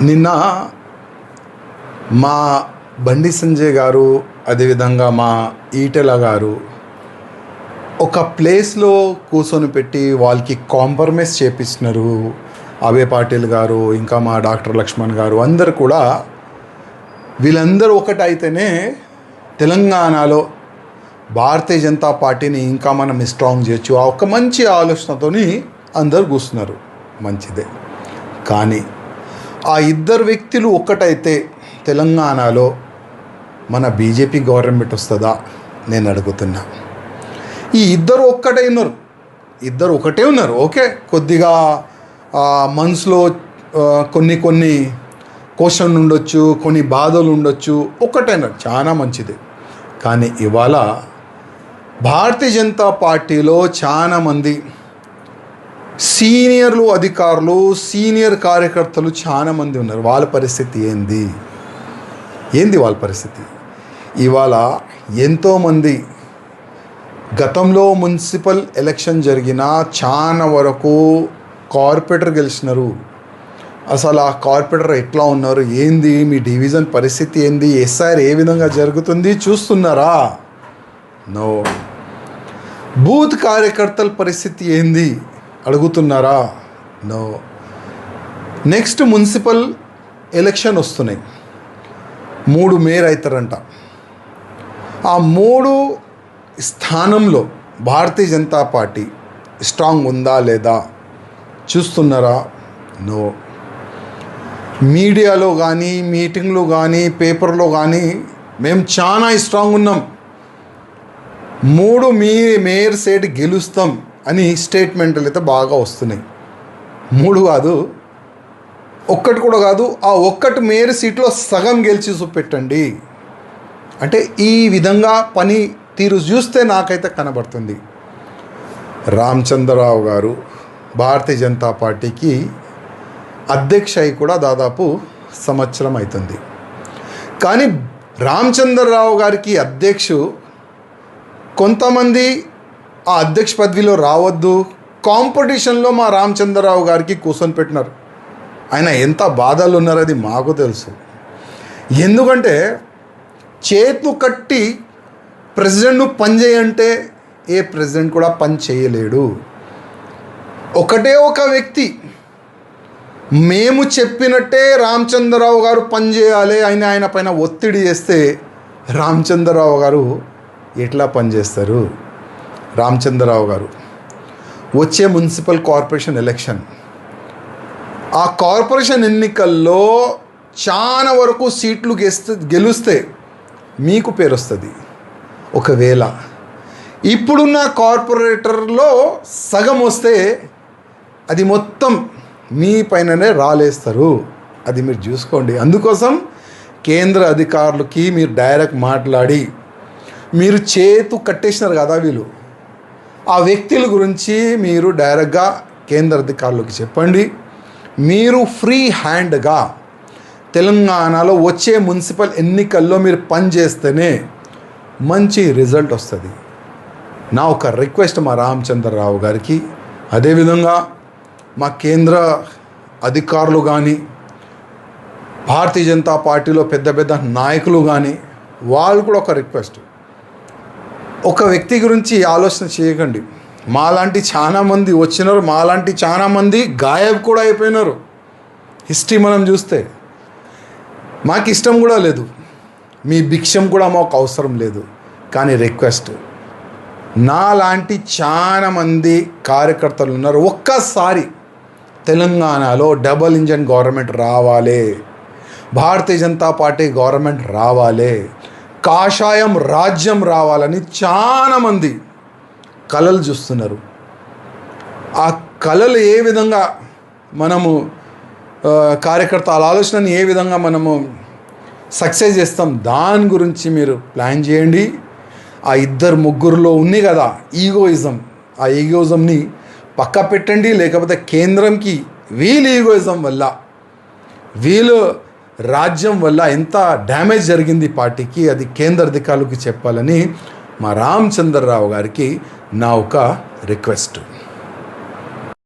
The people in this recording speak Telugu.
నిన్న మా బండి సంజయ్ గారు, అదేవిధంగా మా ఈటెల గారు ఒక ప్లేస్లో కూర్చొని పెట్టి వాళ్ళకి కాంప్రమైజ్ చేపిస్తున్నారు. అభయ్ పాటిల్ గారు, ఇంకా మా డాక్టర్ లక్ష్మణ్ గారు అందరు కూడా వీళ్ళందరూ ఒకటైతేనే తెలంగాణలో భారతీయ జనతా పార్టీని ఇంకా మనం స్ట్రాంగ్ చేయొచ్చు. ఆ ఒక మంచి ఆలోచనతోని అందరు కూర్చున్నారు, మంచిదే. కానీ ఆ ఇద్దరు వ్యక్తులు ఒక్కటైతే తెలంగాణలో మన బీజేపీ గవర్నమెంట్ వస్తుందా నేను అడుగుతున్నా. ఈ ఇద్దరు ఒక్కటే ఉన్నారు, ఇద్దరు ఒకటే ఉన్నారు. ఓకే, కొద్దిగా మనసులో కొన్ని క్వశ్చన్ ఉండొచ్చు, కొన్ని బాధలు ఉండొచ్చు, ఒక్కటైనా చాలా మంచిది. కానీ ఇవాళ భారతీయ జనతా పార్టీలో చాలామంది సీనియర్లు, అధికారులు, సీనియర్ కార్యకర్తలు చాలామంది ఉన్నారు. వాళ్ళ పరిస్థితి ఏంది వాళ్ళ పరిస్థితి? ఇవాళ ఎంతోమంది గతంలో మున్సిపల్ ఎలక్షన్ జరిగిన చాలా వరకు కార్పొరేటర్ గెలిచినారు. అసలు ఆ కార్పొరేటర్ ఎట్లా ఉన్నారు, ఏంది మీ డివిజన్ పరిస్థితి ఏంది, ఎస్ఐఆర్ ఏ విధంగా జరుగుతుంది చూస్తున్నారా? నో. బూత్ కార్యకర్తల పరిస్థితి ఏంది అడుగుతున్నారా? నో. నెక్స్ట్ మున్సిపల్ ఎలక్షన్ వస్తున్నాయి, 3 మేయర్ అవుతారంట. ఆ 3 స్థానంలో భారతీయ జనతా పార్టీ స్ట్రాంగ్ ఉందా లేదా చూస్తున్నారా? నో. మీడియాలో కానీ, మీటింగ్లో కానీ, పేపర్లో కానీ మేము చాలా స్ట్రాంగ్ ఉన్నాం, 3 మేయర్ సీట్ గెలుస్తాం అని స్టేట్మెంట్లు అయితే బాగా వస్తున్నాయి. 3 కాదు, ఒక్కటి కూడా కాదు, ఆ ఒక్కటి మేయర్ సీట్లో సగం గెలిచి చూపెట్టండి అంటే ఈ విధంగా పని తీరు చూస్తే నాకైతే కనబడుతుంది. రామచంద్రరావు గారు భారతీయ జనతా పార్టీకి అధ్యక్ష అయి కూడా దాదాపు సంవత్సరం అవుతుంది. కానీ రామచంద్రరావు గారికి కొంతమంది ఆ అధ్యక్ష పదవిలో రావద్దు, కాంపిటీషన్లో మా రామచంద్రరావు గారికి కూర్చొని పెట్టినారు. ఆయన ఎంత బాధలు ఉన్నారో అది మాకు తెలుసు. ఎందుకంటే చేతులు కట్టి ప్రెసిడెంట్ను పని చేయంటే ఏ ప్రెసిడెంట్ కూడా పని చేయలేడు. ఒకటే ఒక వ్యక్తి మేము చెప్పినట్టే రామచంద్రరావు గారు పని చేయాలి అని ఆయన పైన ఒత్తిడి చేస్తే రామచంద్రరావు గారు ఎట్లా పనిచేస్తారు? రామచంద్రరావు గారు వచ్చే మున్సిపల్ కార్పొరేషన్ ఎలక్షన్, ఆ కార్పొరేషన్ ఎన్నికల్లో చాలా వరకు సీట్లు గెలిస్తే మీకు పేరు వస్తుంది. ఒకవేళ ఇప్పుడున్న కార్పొరేటర్లో సగం వస్తే అది మొత్తం మీ పైననే రాలేస్తారు. అది మీరు చూసుకోండి. అందుకోసం కేంద్ర అధికారులకి మీరు డైరెక్ట్ మాట్లాడి, మీరు చేతు కట్టేసినారు కదా వీళ్ళు, ఆ వ్యక్తుల గురించి మీరు డైరెక్ట్గా కేంద్ర అధికారులకు చెప్పండి. మీరు ఫ్రీ హ్యాండ్గా తెలంగాణలో వచ్చే మున్సిపల్ ఎన్నికల్లో మీరు పనిచేస్తేనే మంచి రిజల్ట్ వస్తుంది. నా ఒక రిక్వెస్ట్ మా రామచంద్రరావు గారికి, అదేవిధంగా మా కేంద్ర అధికారులు కానీ, భారతీయ జనతా పార్టీలో పెద్ద నాయకులు కానీ, వాళ్ళు కూడా ఒక రిక్వెస్ట్, ఒక వ్యక్తి గురించి ఆలోచన చేయకండి. మాలాంటి చాలామంది వచ్చినారు, మాలాంటి చాలామంది గాయబ్ కూడా అయిపోయినారు. హిస్టరీ మనం చూస్తే మాకు ఇష్టం కూడా లేదు, మీ భిక్షం కూడా మాకు అవసరం లేదు. కానీ రిక్వెస్ట్, నాలాంటి చాలామంది కార్యకర్తలు ఉన్నారు. ఒక్కసారి తెలంగాణలో డబుల్ ఇంజన్ గవర్నమెంట్ రావాలి, భారతీయ జనతా పార్టీ గవర్నమెంట్ రావాలి, కాషాయం రాజ్యం రావాలని చాలామంది కలలు చూస్తున్నారు. ఆ కలలు ఏ విధంగా మనము కార్యకర్తల ఆలోచనని ఏ విధంగా మనము సక్సెస్ చేస్తాం, దాని గురించి మీరు ప్లాన్ చేయండి. ఆ 2-3లో ఉంది కదా ఈగోయిజం, ఆ ఈగోయిజంని పక్క పెట్టండి. లేకపోతే కేంద్రంకి వీళ్ళు ఈగోయిజం వల్ల, వీళ్ళు రాజ్యం వల్ల ఎంత డ్యామేజ్ జరిగింది పార్టీకి, అది కేంద్ర అధికారులకు చెప్పాలని మా రామచంద్రరావు గారికి నా ఒక రిక్వెస్ట్.